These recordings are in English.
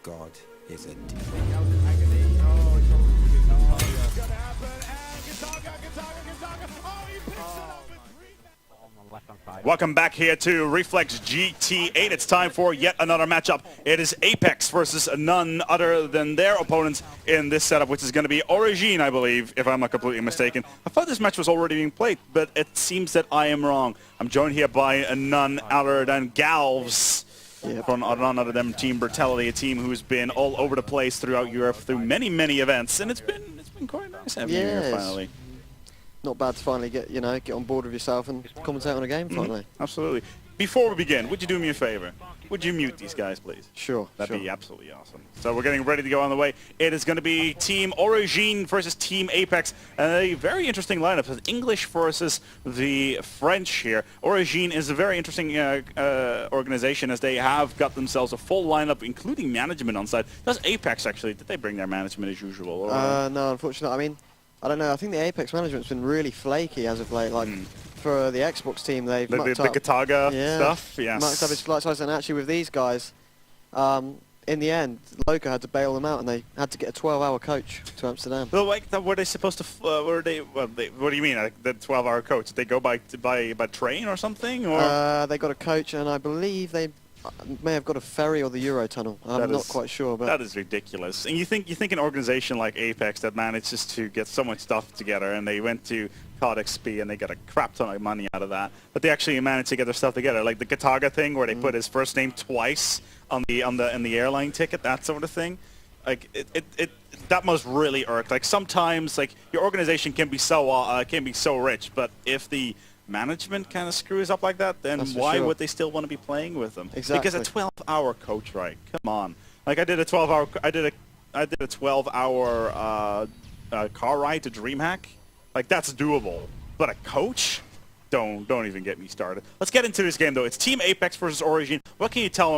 God is a Welcome back here to ReflexGT 8. It's time for yet another matchup. It is apeX versus none other than their opponents in this setup, which is going to be Origine, I believe, if I'm not completely mistaken. I thought this match was already being played, but it seems that I am wrong. I'm joined here by none other than Galvs. From none other than Team Brutality, a team who's been all over the place throughout Europe through many events, and it's been quite nice having you here finally. Not bad to finally get on board with yourself and commentate on a game finally. Absolutely. Before we begin, would you do me a favor? Would you mute these guys, please? Sure. That'd be absolutely awesome. So we're getting ready to go on the way. It is going to be Team Origine versus Team apeX. A very interesting lineup. It's English versus the French here. Origine is a very interesting organization, as they have got themselves a full lineup, including management on site. Does apeX actually, did they bring their management as usual? Or? No, unfortunately. I mean, I don't know. I think the apeX management's been really flaky as of late. Like, for the Xbox team, they've mucked up. The Kataga stuff, yes. Mucked up his flight size, and actually with these guys, in the end, Loka had to bail them out, and they had to get a 12-hour coach to Amsterdam. Well, like, were they supposed to? What do you mean? Like, the 12-hour coach? Did they go by train or something? Or they got a coach, and I believe they may have got a ferry or the Eurotunnel. I'm not quite sure, but that is ridiculous. And you think an organization like apeX that manages to get so much stuff together, and they went to COD XP and they got a crap ton of money out of that, but they actually managed to get their stuff together, like the Kataga thing where they put his first name twice on the airline ticket, that sort of thing. Like that must really irk. Like sometimes, like your organization can be so rich, but if the management kind of screws up like that, then why would they still want to be playing with them? Exactly. Because a 12-hour coach ride, come on. Like I did a 12-hour, I did a 12-hour car ride to DreamHack. Like that's doable. But a coach? Don't even get me started. Let's get into this game though. It's Team apeX versus Origine. What can you tell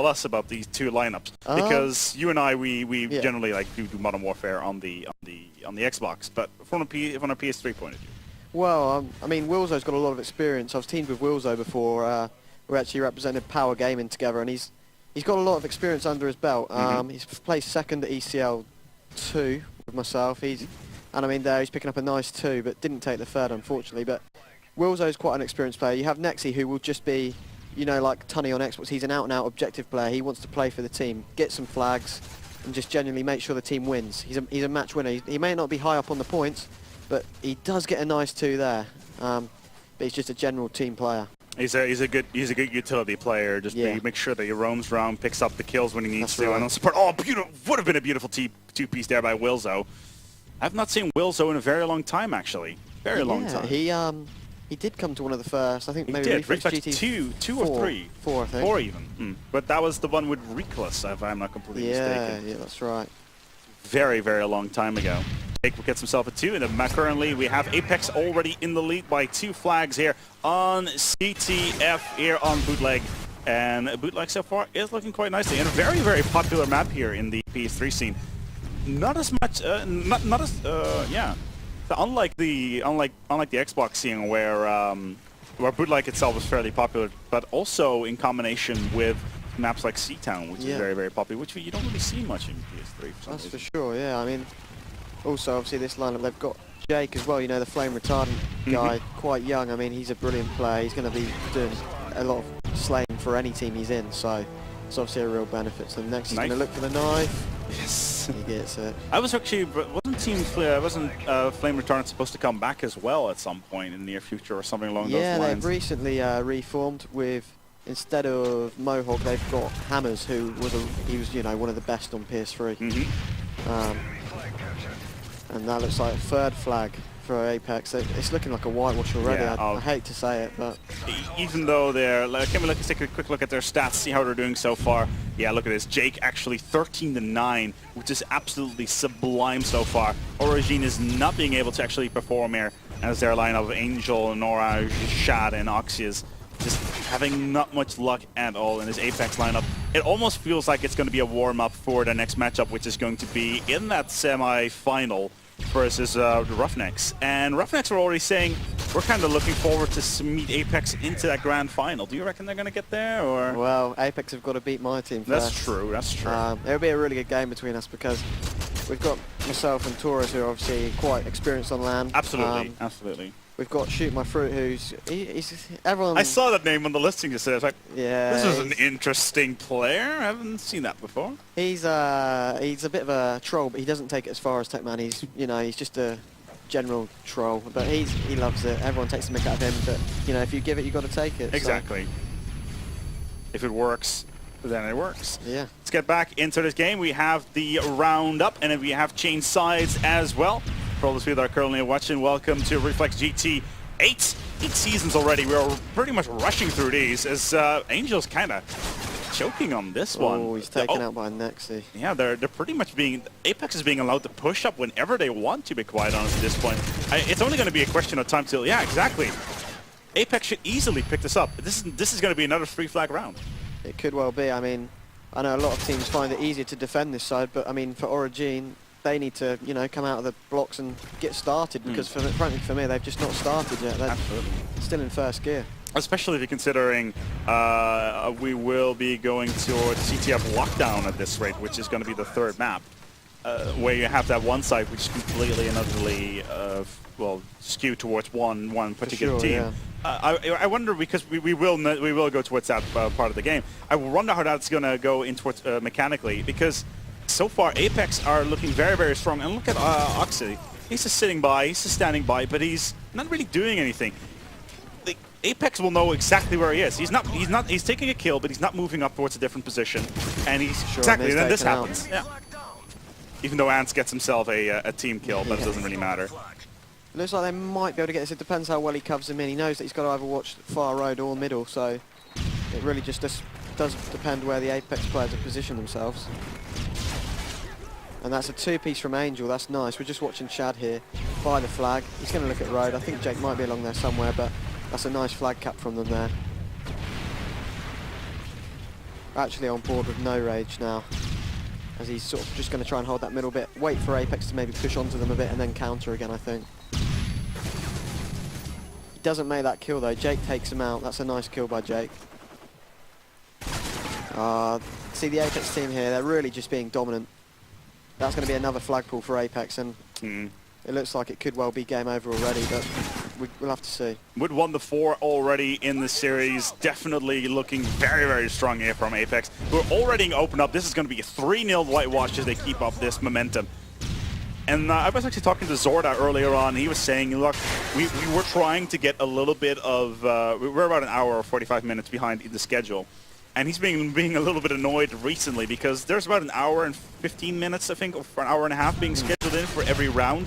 us about these two lineups? Because you and I, we generally like do Modern Warfare on the Xbox, but from a PS3 point of view. Well, I mean, Wilzo's got a lot of experience. I've teamed with Wilzo before. We actually represented Power Gaming together, and he's got a lot of experience under his belt. He's placed second at ECL 2 with myself. And I mean, there he's picking up a nice 2, but didn't take the third, unfortunately. But Wilzo's quite an experienced player. You have Nexi, who will just be, like Tunny on Xbox. He's an out-and-out objective player. He wants to play for the team, get some flags, and just genuinely make sure the team wins. He's a match winner. He may not be high up on the points, but he does get a nice 2 there. But he's just a general team player. He's a good utility player. Just make sure that he roams around, picks up the kills when he needs to, and on support. Oh, beautiful! Would have been a beautiful two-piece there by Wilzo. I've not seen Wilzo in a very long time, actually. Very long time. He did come to one of the first. I think maybe ReflexGT 2 or 3. 4, I think. 4 even. But that was the one with Reckless, if I'm not completely mistaken. Yeah, that's right. Very long time ago. Jake gets himself a 2, and currently we have apeX already in the lead by 2 flags here on CTF here on Bootleg. And Bootleg so far is looking quite nicely, and a very popular map here in the PS3 scene. Not as much, Unlike the Xbox scene where Bootleg itself is fairly popular, but also in combination with maps like Seatown, which is very popular, which you don't really see much in PS3. That's for sure. Yeah, I mean, also obviously this lineup they've got Jake as well. The flame retardant guy, quite young. I mean, he's a brilliant player. He's going to be doing a lot of slaying for any team he's in, so it's obviously a real benefit. So next he's going to look for the knife. Yes. He gets it. Wasn't Flame Retardant supposed to come back as well at some point in the near future or something along those lines? Yeah, they've recently reformed with, instead of Mohawk, they've got Hammers, who was one of the best on PS3. And that looks like a third flag for apeX. It's looking like a whitewash already. I hate to say it, but even though let's take a quick look at their stats, see how they're doing so far. Yeah, look at this. Jake actually 13-9, which is absolutely sublime so far. Origine is not being able to actually perform here, as their lineup of Angel, Nora, Shad, and Oxyas just having not much luck at all in this apeX lineup. It almost feels like it's going to be a warm-up for the next matchup, which is going to be in that semi-final versus the Roughnecks. And Roughnecks are already saying, we're kind of looking forward to meet apeX into that grand final. Do you reckon they're going to get there, or? Well, apeX have got to beat my team first. That's true, that's true. It'll be a really good game between us because we've got myself and Torres, who are obviously quite experienced on land. Absolutely, absolutely. We've got Shoot My Fruit, who's everyone. I saw that name on the listing yesterday. I was like, yeah, this is an interesting player. I haven't seen that before. He's a bit of a troll, but he doesn't take it as far as Techman. He's he's just a general troll, but he loves it. Everyone takes the mick out of him, but if you give it, you got to take it. Exactly. So. If it works, then it works. Yeah. Let's get back into this game. We have the roundup, and then we have change sides as well. For all those people that are currently watching, welcome to ReflexGT 8 seasons already. We're pretty much rushing through these as Angel's kind of choking on this one. Oh, he's taken out by Nexi. Yeah, they're pretty much apeX is being allowed to push up whenever they want, to be quite honest at this point. It's only going to be a question of time till, yeah, exactly. apeX should easily pick this up. This is going to be another 3 flag round. It could well be. I mean, I know a lot of teams find it easier to defend this side, but I mean, for Origine, they need to, come out of the blocks and get started, because frankly for me, they've just not started yet. They're still in first gear. Especially if you're considering we will be going towards CTF lockdown at this rate, which is going to be the 3rd map, where you have that one side which is completely and utterly skewed towards one particular team. Yeah. I wonder, because we will go towards that part of the game. I wonder how that's going to go in towards mechanically, because so far apeX are looking very, very strong. And look at Oxy. He's just sitting by, he's just standing by, but he's not really doing anything. apeX will know exactly where he is. He's taking a kill, but he's not moving up towards a different position. And he's exactly, then this happens. Yeah. Even though Ants gets himself a team kill, but it doesn't really matter. Looks like they might be able to get this. It depends how well he covers him in. He knows that he's got to either watch far road or middle, so it really just does depend where the apeX players have positioned themselves. And that's a 2-piece from Angel. That's nice. We're just watching Chad here by the flag. He's going to look at road. I think Jake might be along there somewhere, but that's a nice flag cap from them there. Actually on board with no rage now, as he's sort of just going to try and hold that middle bit, wait for apeX to maybe push onto them a bit and then counter again, I think. He doesn't make that kill though. Jake takes him out. That's a nice kill by Jake. See the apeX team here, they're really just being dominant. That's going to be another flag pull for apeX, and it looks like it could well be game over already, but we'll have to see. Would 1-4 already in the series. Definitely looking very, very strong here from apeX. We're already open up. This is going to be a 3-0 whitewash as they keep up this momentum. And I was actually talking to Zorda earlier on. He was saying, look, we were trying to get a little bit of... we're about an hour or 45 minutes behind in the schedule. And he's being a little bit annoyed recently because there's about an hour and 15 minutes, I think, or for an hour and a half being scheduled in for every round.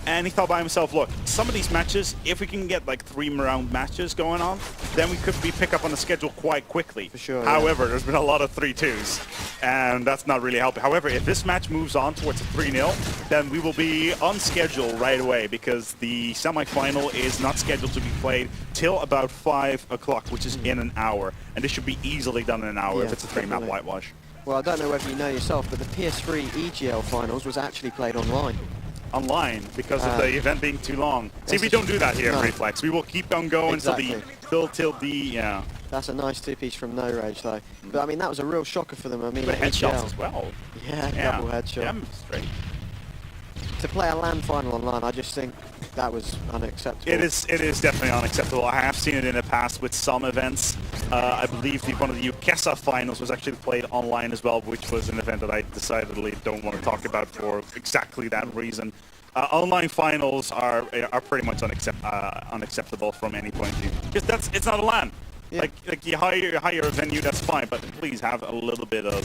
And he thought by himself, look, some of these matches, if we can get like 3-round matches going on, then we could pick up on the schedule quite quickly. For sure. However, there's been a lot of 3-2s, and that's not really helping. However, if this match moves on towards a 3-0, then we will be on schedule right away, because the semifinal is not scheduled to be played till about 5 o'clock, which is in an hour. And this should be easily done in an hour if it's a 3-map whitewash. Well, I don't know whether you know yourself, but the PS3 EGL finals was actually played online. Online, because of the event being too long. See, we don't do that here at Reflex. We will keep on going till the That's a nice 2-piece from No Rage, though. But I mean, that was a real shocker for them. I mean, headshots as well. Yeah, double headshot. Yeah, straight. To play a LAN final online, I just think that was unacceptable. It is definitely unacceptable. I have seen it in the past with some events. I believe one of the UKESA finals was actually played online as well, which was an event that I decidedly don't want to talk about for exactly that reason. Online finals are pretty much unacceptable from any point of view, because it's not a LAN. Yeah. Like you hire a venue, that's fine, but please have a little bit of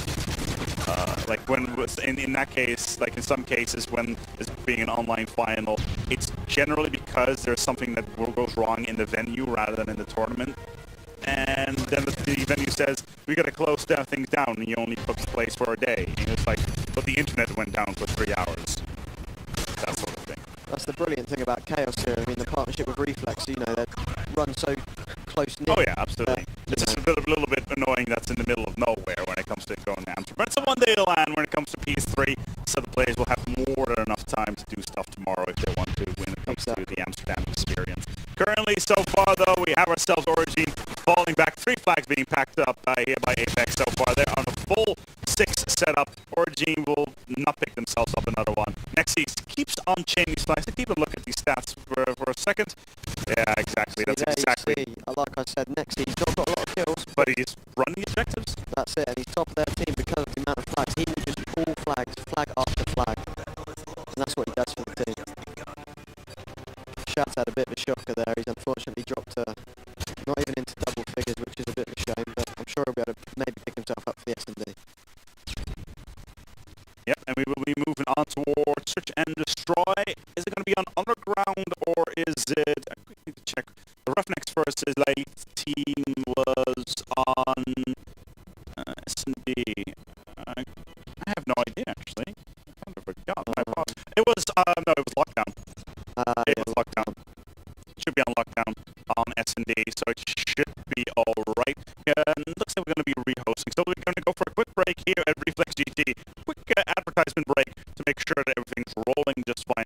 like when in that case, like in some cases when it's being an online final, it's generally because there's something that goes wrong in the venue rather than in the tournament. And then the venue says, we got to close things down, and you only book the place for a day. And it's like, but the internet went down for 3 hours. That sort of thing. That's the brilliant thing about Chaos here. I mean, the partnership with Reflex, they run so close-knit. Oh yeah, absolutely. It's just a little bit annoying that's in the middle of nowhere when it comes to going down. But it's a one-day LAN when it comes to PS3, so the players will have more than enough time to do stuff tomorrow if they want to when it comes Exactly. to the Amsterdam experience. Currently, so far, though, we have ourselves Origin falling back. 3 flags being packed up here by apeX so far. They're on a full 6 setup. Origin will not pick themselves up another one. Nexus keeps on chaining these flags. Let's keep a look at these stats for a second. Yeah, exactly. That's exactly. See, like I said, Nexy, he's not got a lot of kills. But he's running the objectives. That's it, and he's top of their team because of the amount of flags. He will just pull flags, flag after flag. And that's what he does for the team. Shad's had a bit of a shocker there. He's unfortunately dropped not even into double figures, which is a bit of a shame, but I'm sure he'll be able to maybe pick himself up for the S&D. Yep, and we will be moving on towards Search and Destroy. Is it going to be on Underground, or is it... I need to check. The Roughnecks first is late team was on S&D. I have no idea, actually. I kind of forgot. It was, no, it was Lockdown. It was Lockdown. It should be on Lockdown on S&D, so it should be alright. Looks like we're going to be rehosting. So we're going to go for a quick break here at ReflexGT. Quick advertisement break to make sure that everything's rolling just fine